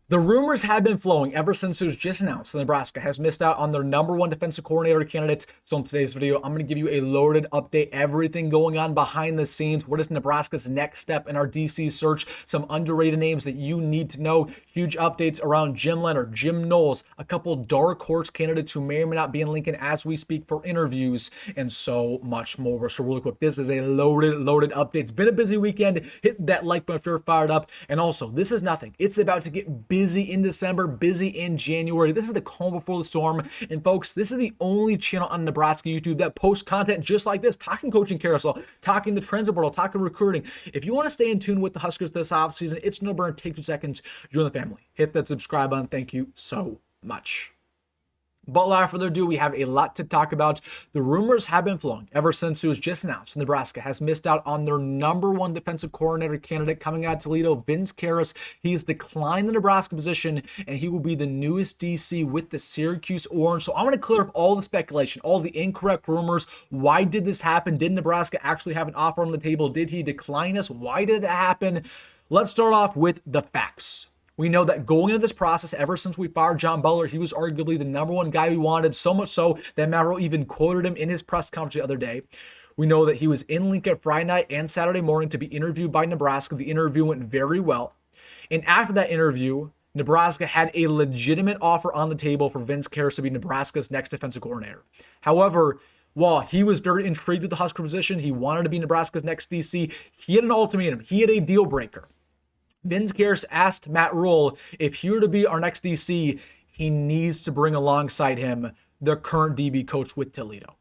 The rumors have been flowing ever since it was just announced that Nebraska has missed out on their #1 defensive coordinator candidate. So in today's video, I'm going to give you a loaded update, everything going on behind the scenes. What is Nebraska's next step in our DC search? Some underrated names that you need to know. Huge updates around Jim Leonard, Jim Knowles, a couple dark horse candidates who may or may not be in Lincoln as we speak for interviews, and so much more. So really quick, this is a loaded update. It's been a busy weekend. Hit that like button if you're fired up. And also, this is nothing. It's about to get busy in December, busy in January. This is the calm before the storm. And folks, this is the only channel on Nebraska YouTube that posts content just like this, talking coaching carousel, talking the transfer portal, talking recruiting. If you want to stay in tune with the Huskers this offseason, it's no burn. Take 2 seconds, join the family. Hit that subscribe button. Thank you so much. But without further ado, we have a lot to talk about. The rumors have been flowing ever since it was just announced Nebraska has missed out on their #1 defensive coordinator candidate coming out of Toledo, Vince Kehres. He has declined the Nebraska position, and he will be the newest DC with the Syracuse Orange. So I'm going to clear up all the speculation, all the incorrect rumors. Why did this happen? Did Nebraska actually have an offer on the table? Did he decline us? Why did it happen? Let's start off with the facts. We know that going into this process, ever since we fired John Butler, he was arguably the #1 guy we wanted, so much so that Matt Rhule even quoted him in his press conference the other day. We know that he was in Lincoln Friday night and Saturday morning to be interviewed by Nebraska. The interview went very well. And after that interview, Nebraska had a legitimate offer on the table for Vince Kehres to be Nebraska's next defensive coordinator. However, while he was very intrigued with the Husker position, he wanted to be Nebraska's next DC, he had an ultimatum. He had a deal breaker. Vince Kehres asked Matt Rhule if he were to be our next DC, he needs to bring alongside him the current DB coach with Toledo.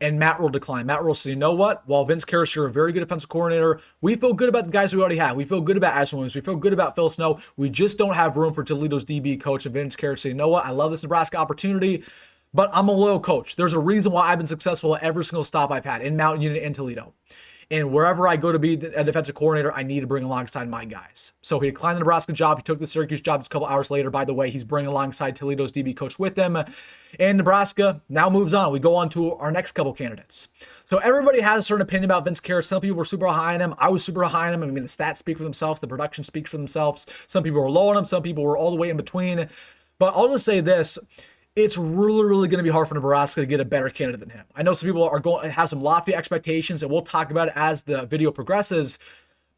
And Matt Rhule declined. Matt Rhule said, you know what? While Vince Kehres, you're a very good defensive coordinator, we feel good about the guys we already have. We feel good about Ashton Williams. We feel good about Phil Snow. We just don't have room for Toledo's DB coach. And Vince Kehres said, you know what? I love this Nebraska opportunity, but I'm a loyal coach. There's a reason why I've been successful at every single stop I've had in Mountain Unit and Toledo. And wherever I go to be a defensive coordinator, I need to bring alongside my guys. So he declined the Nebraska job. He took the Syracuse job just a couple hours later. By the way, he's bringing alongside Toledo's DB coach with him. And Nebraska now moves on. We go on to our next couple candidates. So everybody has a certain opinion about Vince Kehres. Some people were super high on him. I was super high on him. I mean, the stats speak for themselves. The production speaks for themselves. Some people were low on him. Some people were all the way in between. But I'll just say this. It's really going to be hard for Nebraska to get a better candidate than him. I know some people are going to have some lofty expectations, and we'll talk about it as the video progresses.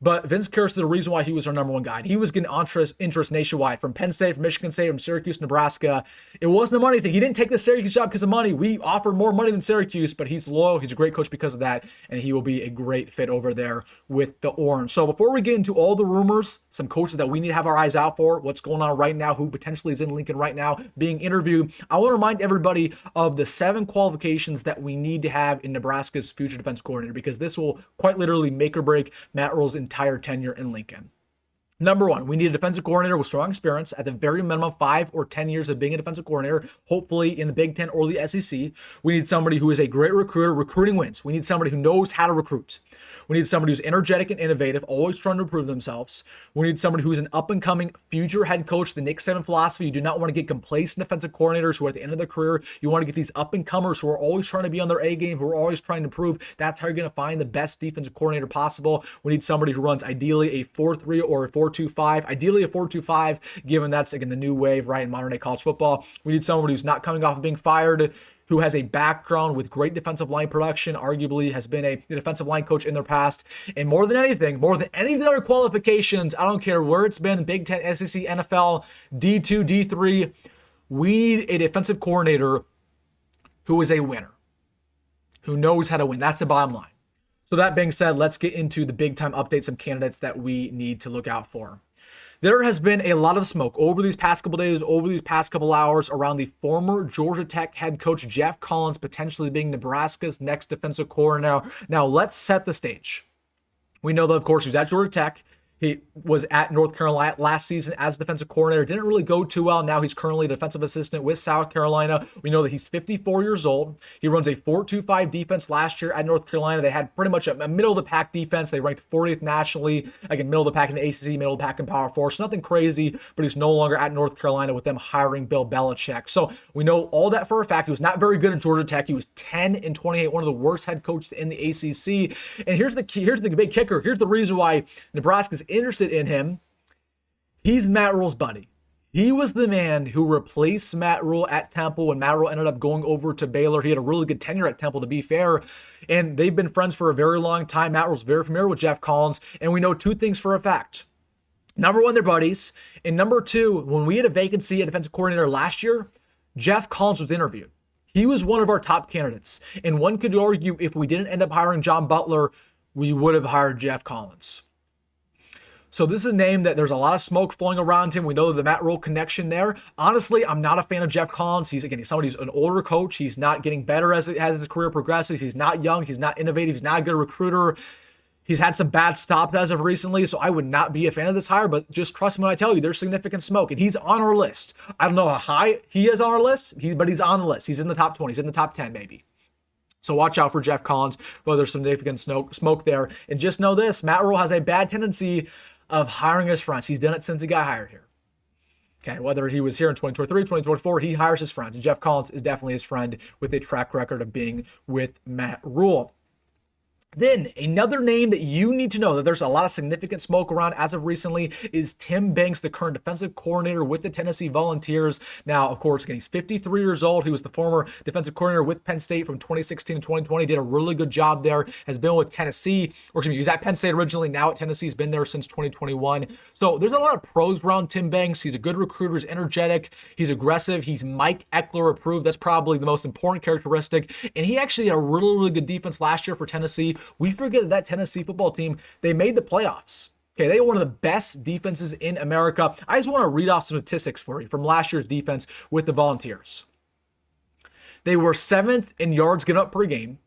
But Vince Kehres is the reason why he was our #1 guy. He was getting interest nationwide from Penn State, from Michigan State, from Syracuse, Nebraska. It wasn't a money thing. He didn't take the Syracuse job because of money. We offered more money than Syracuse, but he's loyal. He's a great coach because of that, and he will be a great fit over there with the Orange. So before we get into all the rumors, some coaches that we need to have our eyes out for, what's going on right now, who potentially is in Lincoln right now being interviewed, I want to remind everybody of the 7 qualifications that we need to have in Nebraska's future defense coordinator, because this will quite literally make or break Matt Rhule's entire tenure in Lincoln. #1, we need a defensive coordinator with strong experience, at the very minimum 5 or 10 years of being a defensive coordinator, hopefully in the Big Ten or the SEC. We need somebody who is a great recruiter. Recruiting wins. We need somebody who knows how to recruit. We need somebody who's energetic and innovative, always trying to improve themselves. We need somebody who's an up-and-coming future head coach. The Nick Saban philosophy, you do not want to get complacent defensive coordinators who are at the end of their career. You want to get these up-and-comers who are always trying to be on their A game, who are always trying to improve. That's how you're going to find the best defensive coordinator possible. We need somebody who runs ideally a 4-3 or a 4-2-5. Ideally a 4-2-5, given that's, again, the new wave, right, in modern-day college football. We need somebody who's not coming off of being fired, who has a background with great defensive line production, arguably has been a defensive line coach in their past. And more than anything, more than any of the other qualifications, I don't care where it's been, Big Ten, SEC, NFL, D2, D3, we need a defensive coordinator who is a winner, who knows how to win. That's the bottom line. So that being said, let's get into the big-time updates, some candidates that we need to look out for. There has been a lot of smoke over these past couple days, over these past couple hours around the former Georgia Tech head coach Geoff Collins potentially being Nebraska's next defensive coordinator. Now, let's set the stage. We know that, of course, he was at Georgia Tech. He was at North Carolina last season as defensive coordinator. Didn't really go too well. Now he's currently a defensive assistant with South Carolina. We know that he's 54 years old. He runs a 4-2-5 defense last year at North Carolina. They had pretty much a middle-of-the-pack defense. They ranked 40th nationally. Again, middle of the pack in the ACC, middle of the pack in Power 4. So nothing crazy, but he's no longer at North Carolina with them hiring Bill Belichick. So we know all that for a fact. He was not very good at Georgia Tech. He was 10-28, one of the worst head coaches in the ACC. And here's the key. Here's the big kicker. Here's the reason why Nebraska's interested in him. He's Matt Rhule's buddy. He was the man who replaced Matt Rule at Temple when Matt Rule ended up going over to Baylor. He had a really good tenure at Temple, to be fair, and they've been friends for a very long time. Matt Rule's very familiar with Geoff Collins, and we know two things for a fact. Number one, they're buddies, and number two, when we had a vacancy at defensive coordinator last year, Geoff Collins was interviewed. He was one of our top candidates, and one could argue if we didn't end up hiring John Butler, we would have hired Geoff Collins. So this is a name that there's a lot of smoke flowing around him. We know the Matt Rule connection there. Honestly, I'm not a fan of Geoff Collins. He's somebody who's an older coach. He's not getting better as his career progresses. He's not young. He's not innovative. He's not a good recruiter. He's had some bad stops as of recently, so I would not be a fan of this hire, but just trust me when I tell you, there's significant smoke, and he's on our list. I don't know how high he is on our list, but he's on the list. He's in the top 20. He's in the top 10 maybe. So watch out for Geoff Collins, but there's some significant smoke there. And just know this, Matt Rule has a bad tendency of hiring his friends. He's done it since he got hired here. Okay, whether he was here in 2023, 2024, he hires his friends. And Geoff Collins is definitely his friend with a track record of being with Matt Rule. Then another name that you need to know that there's a lot of significant smoke around as of recently is Tim Banks, the current defensive coordinator with the Tennessee Volunteers. Now, of course, again, he's 53 years old. He was the former defensive coordinator with Penn State from 2016 to 2020. Did a really good job there. Has been with Tennessee, or excuse me, he was at Penn State originally. Now at Tennessee, he's been there since 2021. So there's a lot of pros around Tim Banks. He's a good recruiter. He's energetic. He's aggressive. He's Mike Eckler approved. That's probably the most important characteristic. And he actually had a really, really good defense last year for Tennessee. We forget that Tennessee football team, they made the playoffs. Okay, they are one of the best defenses in America. I just want to read off some statistics for you from last year's defense with the Volunteers. They were 7th in yards given up per game.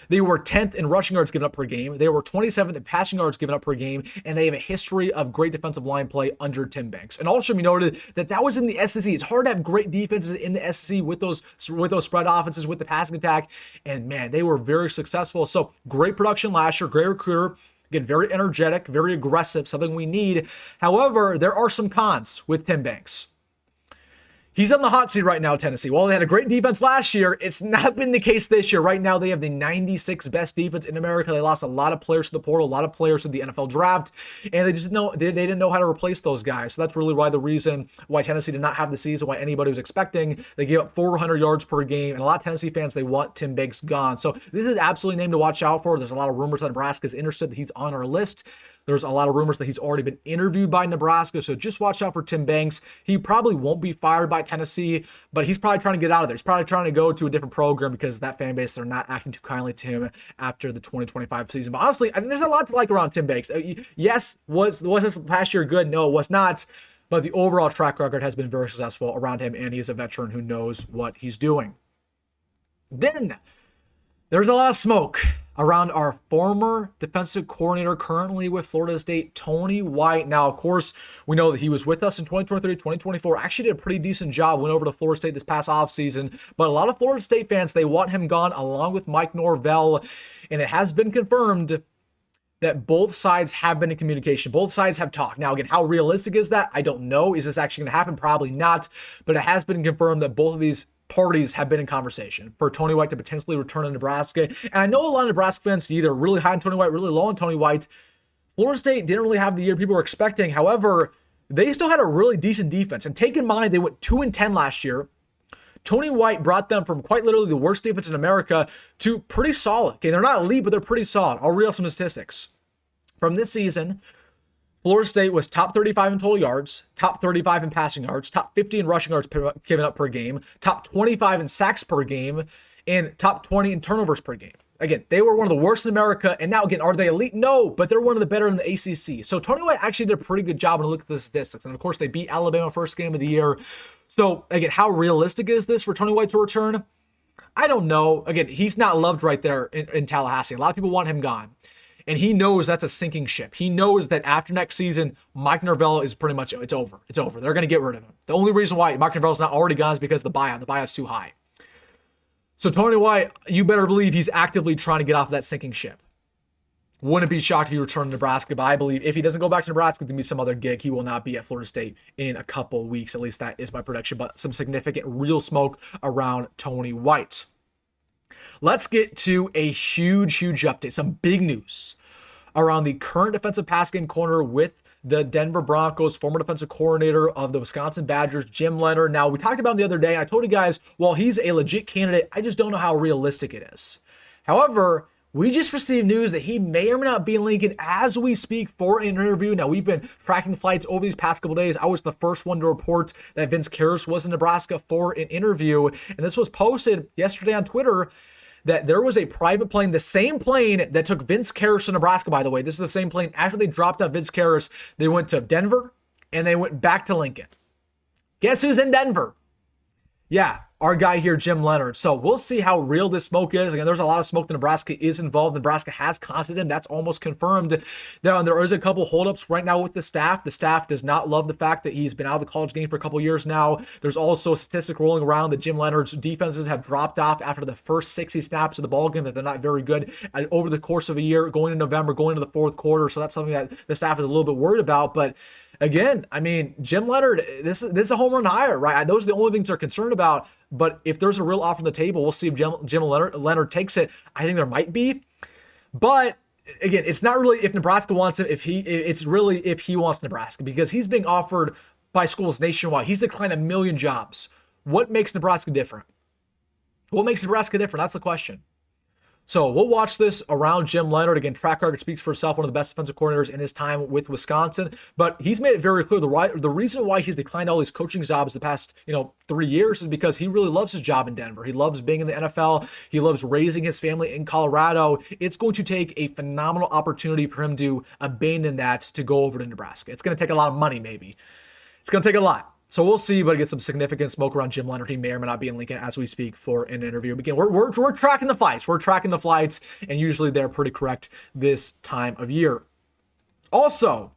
They were 10th in rushing yards given up per game. They were 27th in passing yards given up per game, and they have a history of great defensive line play under Tim Banks. And also be noted that was in the SEC. It's hard to have great defenses in the SEC with those spread offenses, with the passing attack, and man, they were very successful. So great production last year, great recruiter. Again, very energetic, very aggressive, something we need. However, there are some cons with Tim Banks. He's on the hot seat right now, Tennessee. While they had a great defense last year, it's not been the case this year. Right now, they have the 96th best defense in America. They lost a lot of players to the portal, a lot of players to the NFL draft, and they didn't know how to replace those guys. So that's really the reason why Tennessee did not have the season, why anybody was expecting. They gave up 400 yards per game, and a lot of Tennessee fans, they want Tim Banks gone. So this is absolutely a name to watch out for. There's a lot of rumors that Nebraska is interested, that he's on our list. There's a lot of rumors that he's already been interviewed by Nebraska, so just watch out for Tim Banks. He probably won't be fired by Tennessee, but he's probably trying to get out of there. He's probably trying to go to a different program because that fan base, they're not acting too kindly to him after the 2025 season. But honestly, I think there's a lot to like around Tim Banks. Yes, was this past year good? No, it was not. But the overall track record has been very successful around him, and he's a veteran who knows what he's doing. Then there's a lot of smoke around our former defensive coordinator currently with Florida State, Tony White. Now, of course, we know that he was with us in 2023, 2024. Actually did a pretty decent job, went over to Florida State this past offseason. But a lot of Florida State fans, they want him gone along with Mike Norvell. And it has been confirmed that both sides have been in communication. Both sides have talked. Now, again, how realistic is that? I don't know. Is this actually going to happen? Probably not. But it has been confirmed that both of these parties have been in conversation for Tony White to potentially return to Nebraska. And I know a lot of Nebraska fans either really high on Tony White, really low on Tony White. Florida State didn't really have the year people were expecting. However, they still had a really decent defense. And take in mind, they went 2-10 last year. Tony White brought them from quite literally the worst defense in America to pretty solid. Okay, they're not elite, but they're pretty solid. I'll read off some statistics. From this season, Florida State was top 35 in total yards, top 35 in passing yards, top 50 in rushing yards given up per game, top 25 in sacks per game, and top 20 in turnovers per game. Again, they were one of the worst in America, and now, again, are they elite? No, but they're one of the better in the ACC. So Tony White actually did a pretty good job when you look at the statistics. And, of course, they beat Alabama first game of the year. So, again, how realistic is this for Tony White to return? I don't know. Again, he's not loved right there in Tallahassee. A lot of people want him gone. And he knows that's a sinking ship. He knows that after next season, Mike Norvell is pretty much, it's over. It's over. They're going to get rid of him. The only reason why Mike Norvell's not already gone is because of the buyout. The buyout's too high. So Tony White, you better believe he's actively trying to get off of that sinking ship. Wouldn't be shocked if he returned to Nebraska, but I believe if he doesn't go back to Nebraska, there'll be some other gig. He will not be at Florida State in a couple weeks. At least that is my prediction, but some significant real smoke around Tony White. Let's get to a huge update. Some big news around the current defensive pass game corner with the Denver Broncos former defensive coordinator of the Wisconsin Badgers, Jim Leonhard. Now, we talked about him the other day. I told you guys, well, he's a legit candidate. I just don't know how realistic it is. However, we just received news that he may or may not be in Lincoln as we speak for an interview. Now, we've been tracking flights over these past couple days. I was the first one to report that Vince Kehres was in Nebraska for an interview. And this was posted yesterday on Twitter that there was a private plane, the same plane that took Vince Kehres to Nebraska, by the way. This is the same plane. After they dropped out Vince Kehres, they went to Denver and they went back to Lincoln. Guess who's in Denver? Yeah, our guy here, Jim Leonhard. So we'll see how real this smoke is. Again, there's a lot of smoke that Nebraska is involved. Nebraska has contacted him. That's almost confirmed. Now, there is a couple holdups right now with the staff. The staff does not love the fact that he's been out of the college game for a couple years now. There's also a statistic rolling around that Jim Leonhard's defenses have dropped off after the first 60 snaps of the ballgame, that they're not very good over the course of a year, going to November, going into the fourth quarter. So that's something that the staff is a little bit worried about. But again, I mean, Jim Leonhard, this is a home run hire, right? Those are the only things they're concerned about. But if there's a real offer on the table, we'll see if Jim Leonhard takes it. I think there might be. But again, it's not really if Nebraska wants him. It's really if he wants Nebraska, because he's being offered by schools nationwide. He's declined 1 million jobs. What makes Nebraska different? What makes Nebraska different? That's the question. So we'll watch this around Jim Leonhard. Again, track record speaks for itself, one of the best defensive coordinators in his time with Wisconsin. But he's made it very clear the reason why he's declined all these coaching jobs the past 3 years is because he really loves his job in Denver. He loves being in the NFL. He loves raising his family in Colorado. It's going to take a phenomenal opportunity for him to abandon that to go over to Nebraska. It's going to take a lot of money, maybe. It's going to take a lot. So we'll see, but get some significant smoke around Jim Leonhard. He may or may not be in Lincoln as we speak for an interview. Again, we're tracking the flights. We're tracking the flights, and usually they're pretty correct this time of year. Also,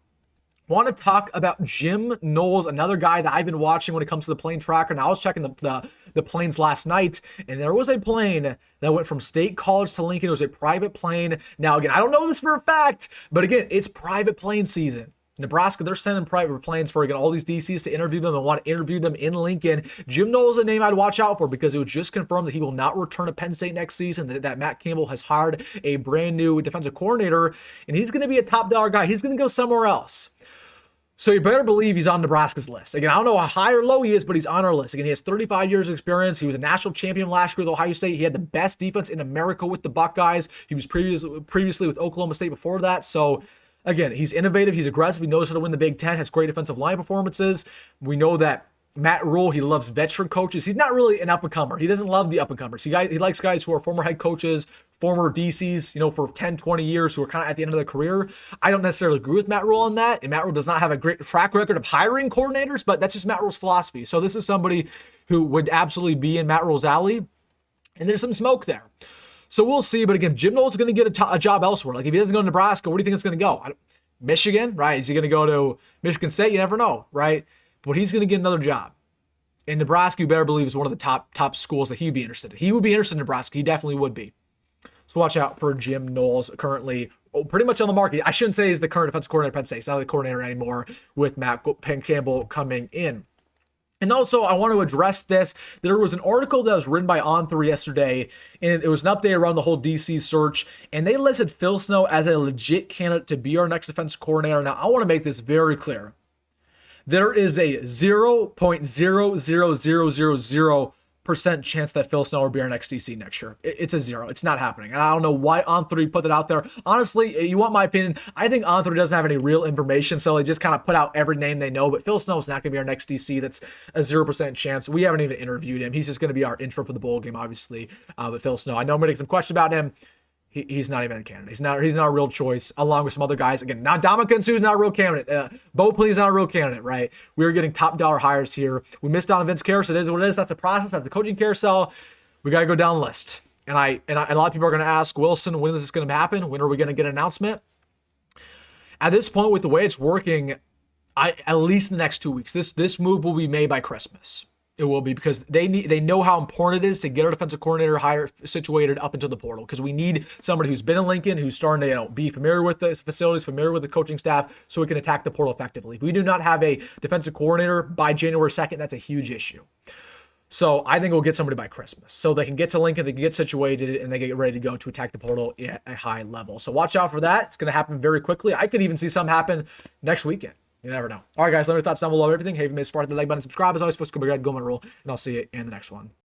want to talk about Jim Knowles, another guy that I've been watching when it comes to the plane tracker. Now, I was checking the planes last night, and there was a plane that went from State College to Lincoln. It was a private plane. Now, again, I don't know this for a fact, but again, it's private plane season. Nebraska, they're sending private planes for, again, all these DCs to interview them and want to interview them in Lincoln. Jim Knowles is a name I'd watch out for because it was just confirmed that he will not return to Penn State next season, that Matt Campbell has hired a brand new defensive coordinator, and he's going to be a top dollar guy. He's going to go somewhere else. So you better believe he's on Nebraska's list. Again, I don't know how high or low he is, but he's on our list. Again, he has 35 years of experience. He was a national champion last year with Ohio State. He had the best defense in America with the Buckeyes. He was previously with Oklahoma State before that. So again, he's innovative, he's aggressive, he knows how to win the Big Ten, has great defensive line performances. We know that Matt Rule, he loves veteran coaches. He's not really an up-and-comer. He doesn't love the up-and-comers. He likes guys who are former head coaches, former DCs, for 10, 20 years, who are kind of at the end of their career. I don't necessarily agree with Matt Rule on that, and Matt Rule does not have a great track record of hiring coordinators, but that's just Matt Rule's philosophy. So this is somebody who would absolutely be in Matt Rule's alley, and there's some smoke there. So we'll see. But again, Jim Knowles is going to get a job elsewhere. Like if he doesn't go to Nebraska, where do you think it's going to go? Michigan, right? Is he going to go to Michigan State? You never know, right? But he's going to get another job. And Nebraska, you better believe, is one of the top schools that he'd be interested in. He would be interested in Nebraska. He definitely would be. So watch out for Jim Knowles, currently pretty much on the market. I shouldn't say he's the current defensive coordinator at Penn State. He's not the coordinator anymore with Matt Campbell coming in. And also, I want to address this. There was an article that was written by On3 yesterday, and it was an update around the whole DC search, and they listed Phil Snow as a legit candidate to be our next defensive coordinator. Now, I want to make this very clear. There is a 0.00000% chance that Phil Snow will be our next DC next year. It's a zero. It's not happening. And I don't know why On3 put that out there. Honestly, you want my opinion? I think On3 doesn't have any real information, so they just kind of put out every name they know. But Phil Snow is not going to be our next DC. That's a 0% chance. We haven't even interviewed him. He's just going to be our intro for the bowl game, obviously. But Phil Snow, I know I'm going to get some questions about him. He's not even a candidate. He's not a real choice, along with some other guys. Again, now Ndamukong Suh's not a real candidate. Bo Plea's not a real candidate, right? We're getting top dollar hires here. We missed out on Vince Kehres. It is what it is. That's a process. That's the coaching carousel. We got to go down the list. And a lot of people are going to ask, Wilson, when is this going to happen? When are we going to get an announcement? At this point, with the way it's working, at least in the next 2 weeks, this move will be made by Christmas. It will be, because they know how important it is to get our defensive coordinator hire situated up into the portal, because we need somebody who's been in Lincoln, who's starting to be familiar with the facilities, familiar with the coaching staff, so we can attack the portal effectively. If we do not have a defensive coordinator by January 2nd, that's a huge issue. So I think we'll get somebody by Christmas. So they can get to Lincoln, they can get situated, and they get ready to go to attack the portal at a high level. So watch out for that. It's going to happen very quickly. I could even see some happen next weekend. You never know. All right, guys, let me know your thoughts down below. Everything. Hey, if you missed, the like button, subscribe. As always, go my rule, and I'll see you in the next one.